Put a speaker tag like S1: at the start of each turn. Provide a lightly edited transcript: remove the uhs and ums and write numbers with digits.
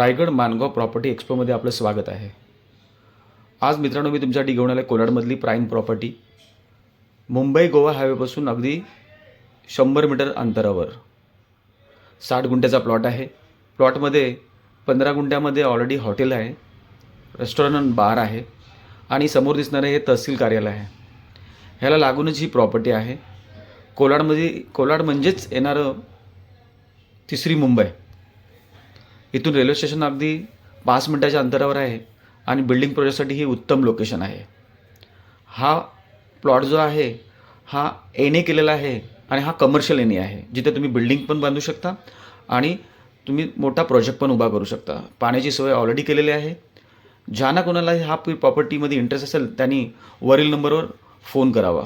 S1: Raigad Mangaon property एक्सपोमध्ये आपलं स्वागत आहे। आज मित्रांनो मी तुमच्यासाठी घेऊन आलो कोलाडमधली प्राईम प्रॉपर्टी। मुंबई गोवा हायवेपासून अगदी 100 मीटर अंतरावर 60 गुंठ्याचा प्लॉट आहे। प्लॉटमध्ये 15 गुंठ्यामध्ये ऑलरेडी हॉटेल आहे, रेस्टॉरंट बार आहे आणि समोर दिसणारे हे तहसील कार्यालय आहे। ह्याला लागूनच ही प्रॉपर्टी आहे। कोलाड म्हणजेच येणारं तिसरी मुंबई। इथून रेल्वे स्टेशन अगदी 5 मिनिटाच्या अंतरावर आहे आणि बिल्डिंग प्रोजेक्टसाठी ही उत्तम लोकेशन आहे। हा प्लॉट जो आहे हा एने केलेला आहे आणि हा कमर्शियल एने आहे, जिथे तुम्ही बिल्डिंग पण बांधू शकता आणि तुम्ही मोठा प्रोजेक्ट पण उभा करू शकता। पाण्याची सोय ऑलरेडी केलेली आहे। ज्यांना कोणाला हा प्रॉपर्टीमध्ये इंटरेस्ट असेल त्यांनी वरील नंबरवर फोन करावा।